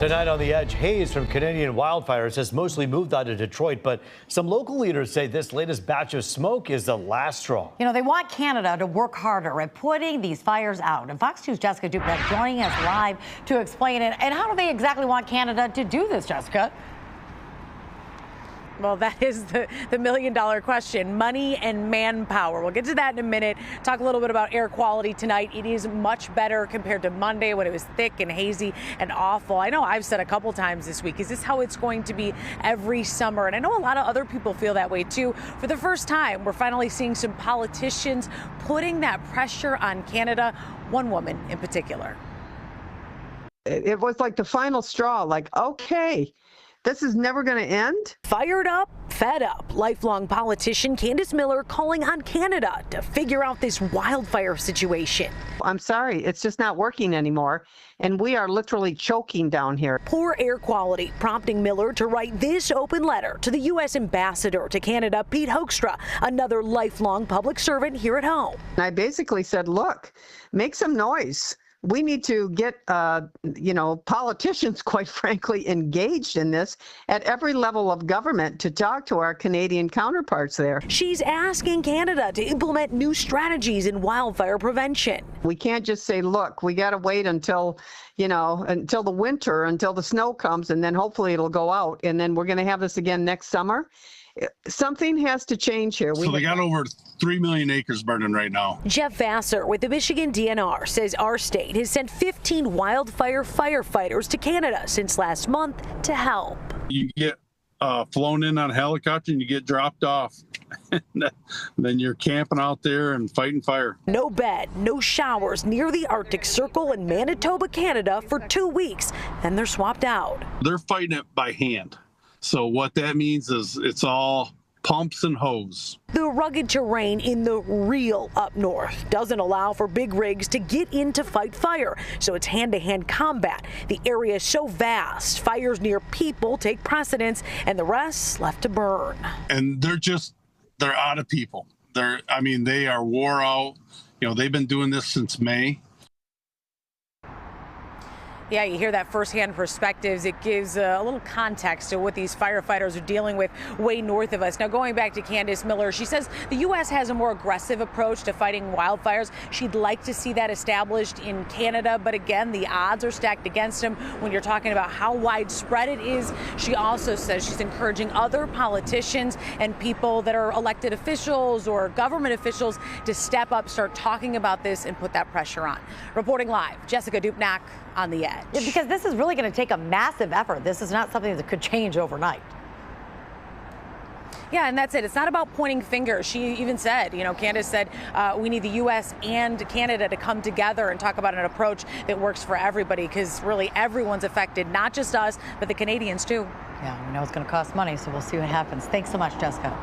Tonight on The Edge, haze from Canadian wildfires has mostly moved out of Detroit, but some local leaders say this latest batch of smoke is the last straw. You know, they want Canada to work harder at putting these fires out. And Fox News' Jessica Dupont joining us live to explain it. And how do they exactly want Canada to do this, Jessica? Well, that is the million-dollar question, money and manpower. We'll get to that in a minute. Talk a little bit about air quality tonight. It is much better compared to Monday when it was thick and hazy and awful. I know I've said a couple times this week, is this how it's going to be every summer? And I know a lot of other people feel that way, too. For the first time, we're finally seeing some politicians putting that pressure on Canada, one woman in particular. It was like the final straw, like, okay, this is never going to end. Fired up, fed up, lifelong politician Candice Miller calling on Canada to figure out this wildfire situation. I'm sorry, it's just not working anymore, and we are literally choking down here. Poor air quality prompting Miller to write this open letter to the U.S. ambassador to Canada, Pete Hoekstra, another lifelong public servant here at home. I basically said, look, make some noise. We need to get, politicians, quite frankly, engaged in this at every level of government to talk to our Canadian counterparts there. She's asking Canada to implement new strategies in wildfire prevention. We can't just say, look, we got to wait until the winter, until the snow comes, and then hopefully it'll go out. And then we're going to have this again next summer. Something has to change here. So they got over 3 million acres burning right now. Jeff Vassar with the Michigan DNR says our state has sent 15 wildfire firefighters to Canada since last month to help. You get flown in on a helicopter and you get dropped off. Then you're camping out there and fighting fire. No bed, no showers near the Arctic Circle in Manitoba, Canada for 2 weeks. Then they're swapped out. They're fighting it by hand. So what that means is it's all pumps and hose. The rugged terrain in the real up north doesn't allow for big rigs to get in to fight fire, so it's hand-to-hand combat. The area is so vast, fires near people take precedence, and the rest left to burn. And they're out of people. They are wore out. They've been doing this since May. Yeah, you hear that firsthand perspectives. It gives a little context to what these firefighters are dealing with way north of us. Now, going back to Candice Miller, she says the U.S. has a more aggressive approach to fighting wildfires. She'd like to see that established in Canada. But again, the odds are stacked against them when you're talking about how widespread it is. She also says she's encouraging other politicians and people that are elected officials or government officials to step up, start talking about this, and put that pressure on. Reporting live, Jessica Dupont on The Edge. Yeah, because this is really going to take a massive effort. This is not something that could change overnight. Yeah, and that's it. It's not about pointing fingers. She even said, Candace said, we need the U.S. and Canada to come together and talk about an approach that works for everybody, because really everyone's affected, not just us, but the Canadians too. Yeah, we know it's going to cost money, so we'll see what happens. Thanks so much, Jessica.